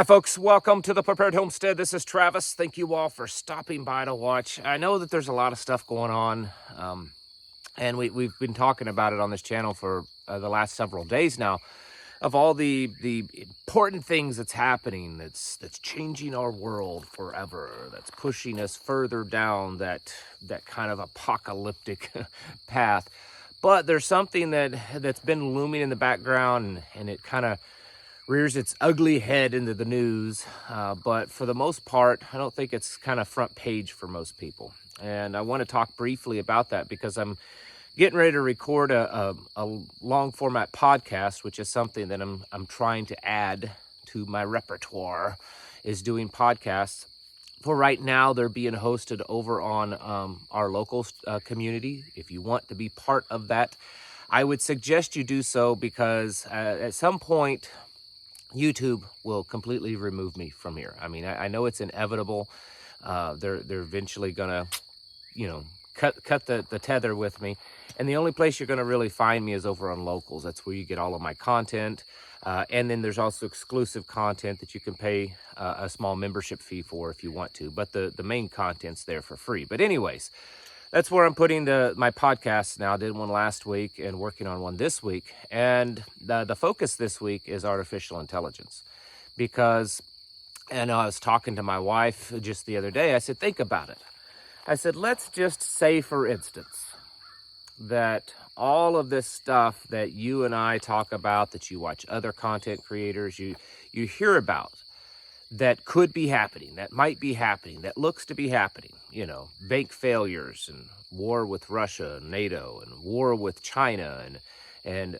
Hi folks, welcome to the Prepared Homestead. This is Travis. Thank you all for stopping by to watch. I know that there's a lot of stuff going on, and we've been talking about it on this channel for the last several days now, of all the important things that's happening, that's changing our world forever, that's pushing us further down that kind of apocalyptic path. But there's something that's been looming in the background, and it kind of rears its ugly head into the news, but for the most part, I don't think it's kind of front page for most people. And I want to talk briefly about that because I'm getting ready to record a long format podcast, which is something that I'm trying to add to my repertoire, is doing podcasts. For right now, they're being hosted over on our local community. If you want to be part of that, I would suggest you do so, because at some point, YouTube will completely remove me from here. I mean, I know it's inevitable. They're eventually gonna, cut the tether with me. And the only place you're gonna really find me is over on Locals. That's where you get all of my content. And then there's also exclusive content that you can pay a small membership fee for if you want to. But the main content's there for free. But anyways, that's where I'm putting my podcasts now. I did one last week and working on one this week. And the focus this week is artificial intelligence. Because, and I was talking to my wife just the other day, I said, think about it. I said, let's just say, for instance, that all of this stuff that you and I talk about, that you watch other content creators, you hear about, that could be happening, that might be happening, that looks to be happening, bank failures and war with Russia and NATO and war with China and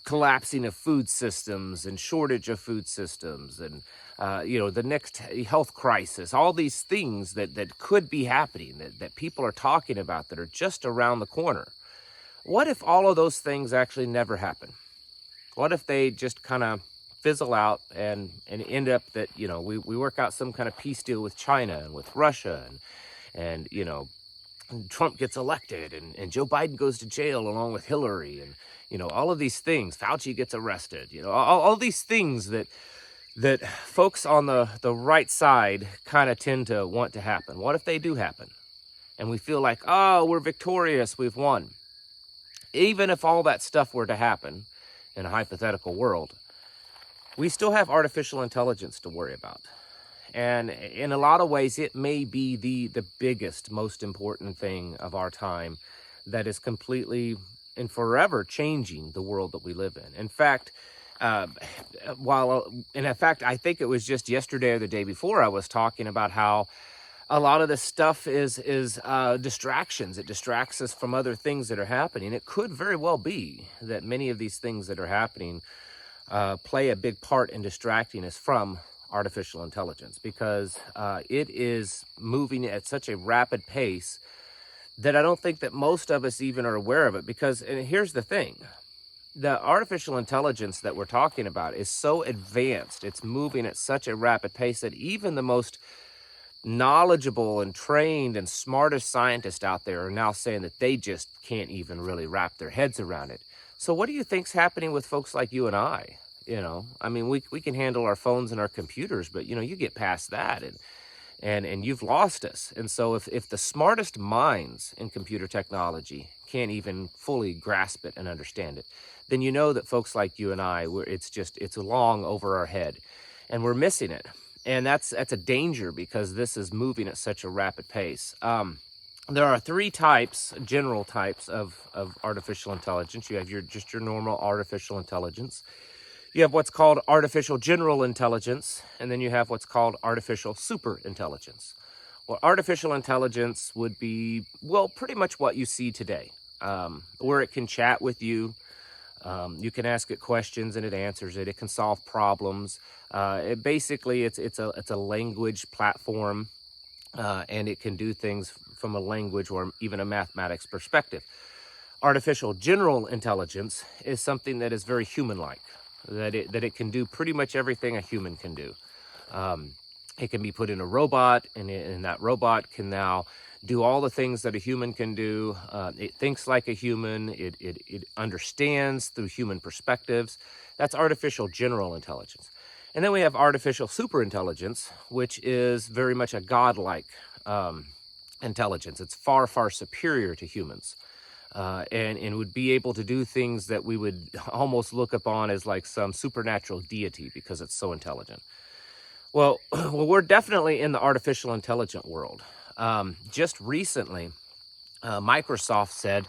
collapsing of food systems and shortage of food systems and, the next health crisis, all these things that could be happening, that people are talking about, that are just around the corner. What if all of those things actually never happen? What if they just kind of fizzle out and end up that, we work out some kind of peace deal with China and with Russia and Trump gets elected and Joe Biden goes to jail along with Hillary and, all of these things, Fauci gets arrested, all these things that folks on the right side kind of tend to want to happen. What if they do happen? And we feel like, oh, we're victorious, we've won. Even if all that stuff were to happen in a hypothetical world, we still have artificial intelligence to worry about. And in a lot of ways, it may be the biggest, most important thing of our time that is completely and forever changing the world that we live in. In fact, I think it was just yesterday or the day before, I was talking about how a lot of this stuff is distractions. It distracts us from other things that are happening. It could very well be that many of these things that are happening play a big part in distracting us from artificial intelligence, because it is moving at such a rapid pace that I don't think that most of us even are aware of it. Because, and here's the thing, the artificial intelligence that we're talking about is so advanced, it's moving at such a rapid pace that even the most knowledgeable and trained and smartest scientists out there are now saying that they just can't even really wrap their heads around it. So what do you think's happening with folks like you and I? I mean, we can handle our phones and our computers, but you get past that and you've lost us. And so if the smartest minds in computer technology can't even fully grasp it and understand it, then you know that folks like you and I, it's long over our head and we're missing it. And that's a danger, because this is moving at such a rapid pace. There are three general types of artificial intelligence. You have your normal artificial intelligence. You have what's called artificial general intelligence, and then you have what's called artificial super intelligence. Well, artificial intelligence would be, pretty much what you see today, where it can chat with you. You can ask it questions and it answers it. It can solve problems. It's a language platform, and it can do things from a language or even a mathematics perspective. Artificial general intelligence is something that is very human-like, that it can do pretty much everything a human can do. It can be put in a robot, and that robot can now do all the things that a human can do. It thinks like a human. It understands through human perspectives. That's artificial general intelligence. And then we have artificial superintelligence, which is very much a godlike intelligence. It's far, far superior to humans, and would be able to do things that we would almost look upon as like some supernatural deity because it's so intelligent. Well, we're definitely in the artificial intelligent world. Just recently, Microsoft said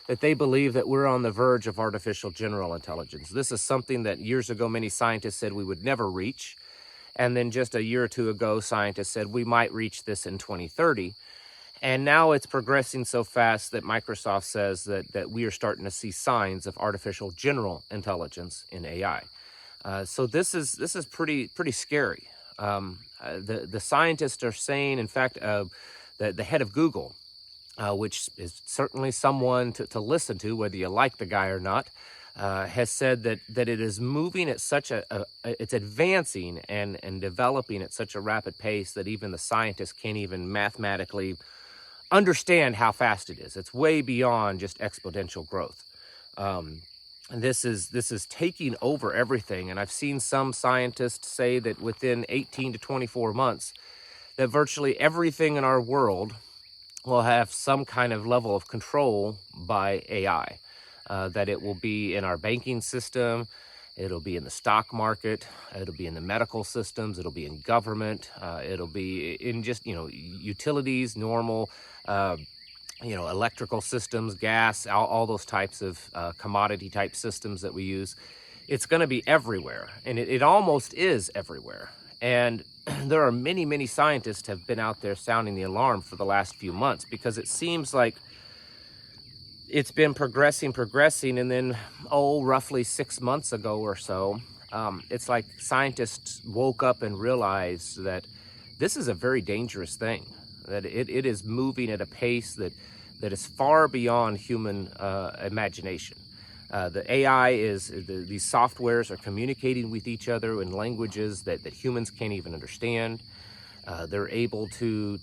that they believe that we're on the verge of artificial general intelligence. This is something that years ago many scientists said we would never reach. And then just a year or two ago, scientists said we might reach this in 2030. And now it's progressing so fast that Microsoft says that we are starting to see signs of artificial general intelligence in AI. So this is pretty scary. The scientists are saying, in fact, the head of Google, which is certainly someone to listen to, whether you like the guy or not, has said that it is moving at such it's advancing and developing at such a rapid pace that even the scientists can't even mathematically understand how fast it is. It's way beyond just exponential growth. And this is taking over everything. And I've seen some scientists say that within 18 to 24 months, that virtually everything in our world will have some kind of level of control by AI. That it will be in our banking system, it'll be in the stock market, it'll be in the medical systems, it'll be in government, it'll be in just, utilities, normal, electrical systems, gas, all those types of commodity type systems that we use. It's going to be everywhere, and it almost is everywhere. And there are many scientists have been out there sounding the alarm for the last few months, because it seems like it's been progressing, and then, roughly 6 months ago or so, it's like scientists woke up and realized that this is a very dangerous thing, that it is moving at a pace that is far beyond human imagination. The AI these softwares are communicating with each other in languages that humans can't even understand. They're able to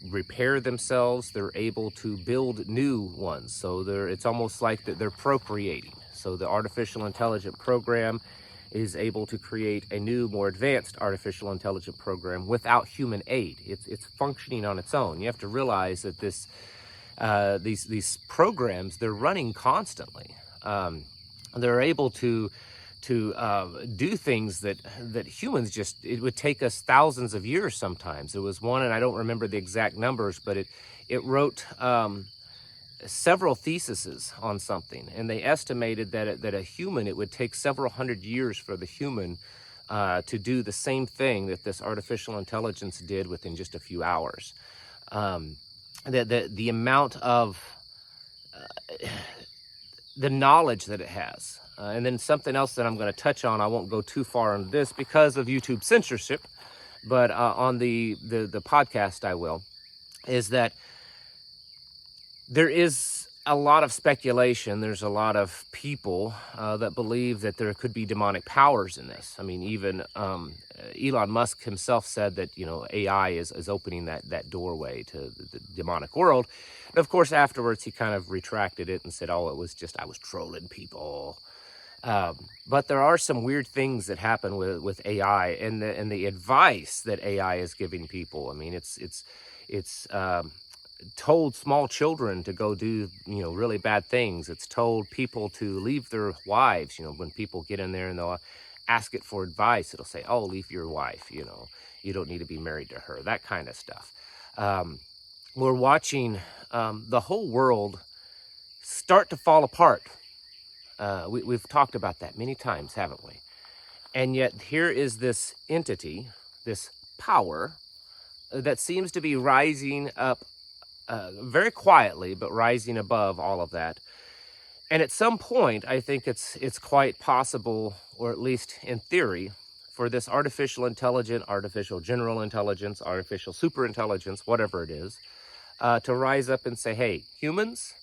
repair themselves. They're able to build new ones. So it's almost like that they're procreating. So the artificial intelligent program is able to create a new, more advanced artificial intelligent program without human aid. It's functioning on its own. You have to realize that these programs, they're running constantly. They're able to do things that humans it would take us thousands of years sometimes. There was one, and I don't remember the exact numbers, but it wrote several theses on something, and they estimated that a human, it would take several hundred years for the human to do the same thing that this artificial intelligence did within just a few hours. The amount of the knowledge that it has. And then something else that I'm going to touch on, I won't go too far on this because of YouTube censorship, but on the podcast I will, is that there is a lot of speculation. There's a lot of people that believe that there could be demonic powers in this. I mean, even Elon Musk himself said that, AI is opening that doorway to the demonic world. And of course, afterwards, he kind of retracted it and said, it was just, I was trolling people. But there are some weird things that happen with AI and the advice that AI is giving people. I mean, it's told small children to go do, really bad things. It's told people to leave their wives. When people get in there and they'll ask it for advice, it'll say, leave your wife, you don't need to be married to her, that kind of stuff. We're watching the whole world start to fall apart. We've talked about that many times, haven't we? And yet here is this entity, this power, that seems to be rising up very quietly, but rising above all of that. And at some point, I think it's quite possible, or at least in theory, for this artificial intelligence, artificial general intelligence, artificial superintelligence, whatever it is, to rise up and say, hey, humans,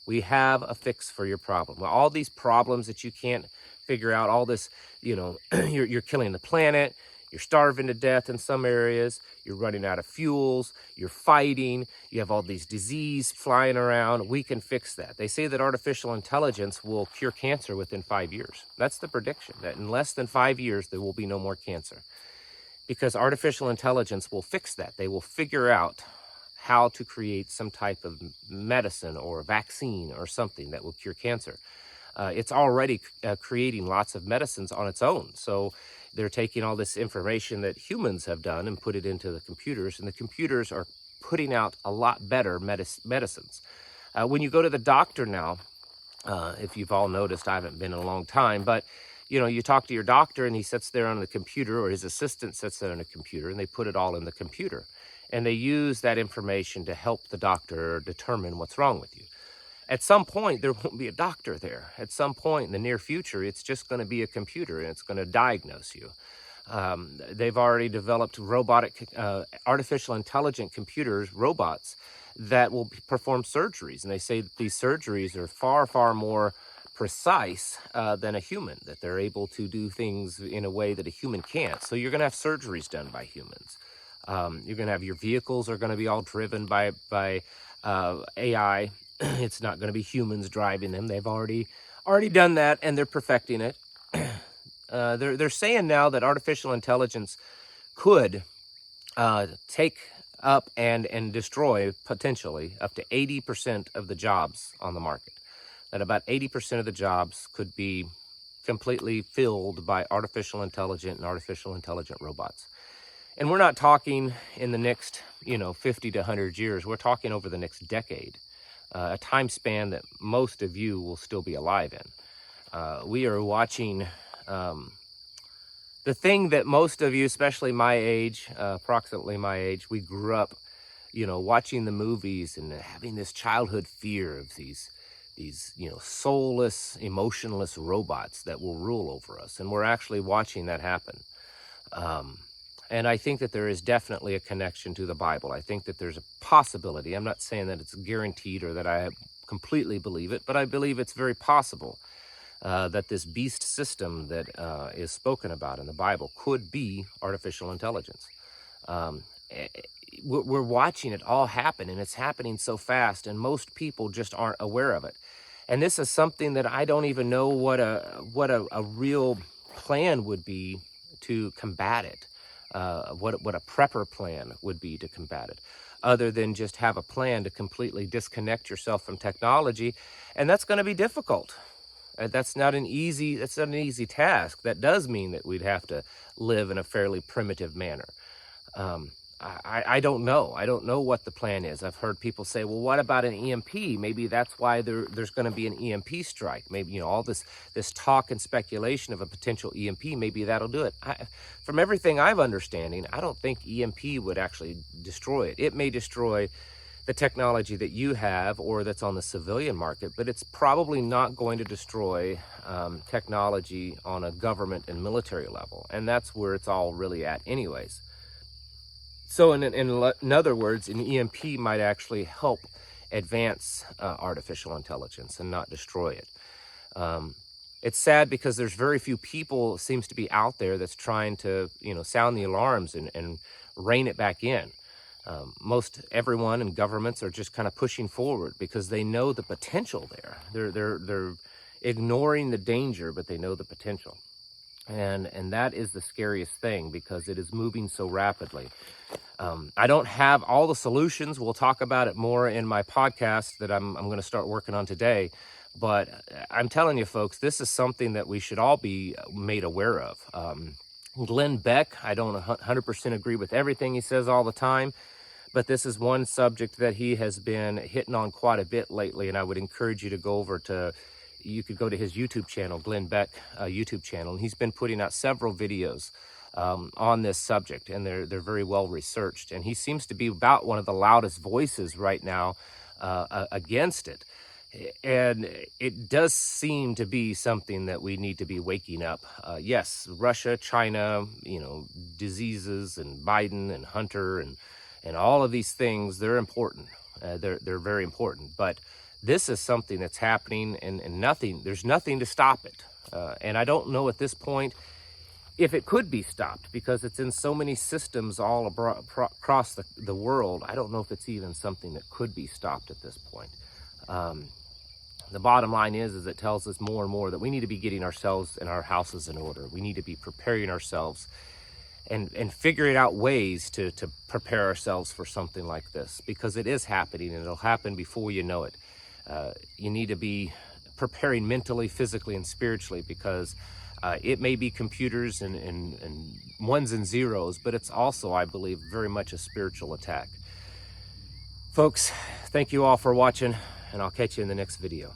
we have a fix for your problem. All these problems that you can't figure out, all this, you're killing the planet, You're starving to death in some areas. You're running out of fuels. You're fighting. You have all these disease flying around. We can fix that. They say that artificial intelligence will cure cancer within 5 years. That's the prediction, that in less than 5 years, there will be no more cancer. Because artificial intelligence will fix that. They will figure out how to create some type of medicine or vaccine or something that will cure cancer. It's already creating lots of medicines on its own. So they're taking all this information that humans have done and put it into the computers, and the computers are putting out a lot better medicines. When you go to the doctor now, if you've all noticed, I haven't been in a long time, but you talk to your doctor and he sits there on the computer, or his assistant sits there on a computer, and they put it all in the computer. And they use that information to help the doctor determine what's wrong with you. At some point, there won't be a doctor there. At some point in the near future, it's just going to be a computer, and it's going to diagnose you. They've already developed robotic, artificial intelligent computers, robots, that will perform surgeries. And they say that these surgeries are far, far more precise than a human, that they're able to do things in a way that a human can't. So you're going to have surgeries done by humans. You're going to have your vehicles are going to be all driven by AI. It's not going to be humans driving them. They've already done that, and they're perfecting it. They're saying now that artificial intelligence could take up and destroy potentially up to 80% of the jobs on the market. That about 80% of the jobs could be completely filled by artificial intelligent robots. And we're not talking in the next 50 to 100 years. We're talking over the next decade. A time span that most of you will still be alive in. We are watching the thing that most of you, especially my age, approximately my age, we grew up, watching the movies and having this childhood fear of these soulless, emotionless robots that will rule over us. And we're actually watching that happen. And I think that there is definitely a connection to the Bible. I think that there's a possibility. I'm not saying that it's guaranteed or that I completely believe it, but I believe it's very possible that this beast system that is spoken about in the Bible could be artificial intelligence. We're watching it all happen, and it's happening so fast, and most people just aren't aware of it. And this is something that I don't even know what a real plan would be to combat it. What a prepper plan would be to combat it, other than just have a plan to completely disconnect yourself from technology. And that's going to be difficult. That's not an easy task. That does mean that we'd have to live in a fairly primitive manner. I don't know. I don't know what the plan is. I've heard people say, well, what about an EMP? Maybe that's why there's going to be an EMP strike. Maybe, all this talk and speculation of a potential EMP, maybe that'll do it. From everything I've understanding, I don't think EMP would actually destroy it. It may destroy the technology that you have or that's on the civilian market, but it's probably not going to destroy technology on a government and military level. And that's where it's all really at anyways. So in other words, an EMP might actually help advance artificial intelligence and not destroy it. It's sad because there's very few people, seems to be out there, that's trying to sound the alarms and rein it back in. Most everyone and governments are just kind of pushing forward because they know the potential there. They're ignoring the danger, but they know the potential. And that is the scariest thing because it is moving so rapidly. I don't have all the solutions. We'll talk about it more in my podcast that I'm going to start working on today. But I'm telling you, folks, this is something that we should all be made aware of. Glenn Beck, I don't 100% agree with everything he says all the time, but this is one subject that he has been hitting on quite a bit lately, and I would encourage you to go over to, you could go to his YouTube channel, Glenn Beck YouTube channel, and he's been putting out several videos on this subject, and they're very well researched, and he seems to be about one of the loudest voices right now against it. And it does seem to be something that we need to be waking up. Yes, Russia, China, diseases, and Biden and Hunter and all of these things, they're important. They're very important. But this is something that's happening, and there's nothing to stop it. And I don't know at this point if it could be stopped, because it's in so many systems all across the world. I don't know if it's even something that could be stopped at this point. The bottom line is it tells us more and more that we need to be getting ourselves and our houses in order. We need to be preparing ourselves and figuring out ways to prepare ourselves for something like this, because it is happening and it'll happen before you know it. You need to be preparing mentally, physically, and spiritually, because it may be computers and ones and zeros, but it's also, I believe, very much a spiritual attack. Folks, thank you all for watching, and I'll catch you in the next video.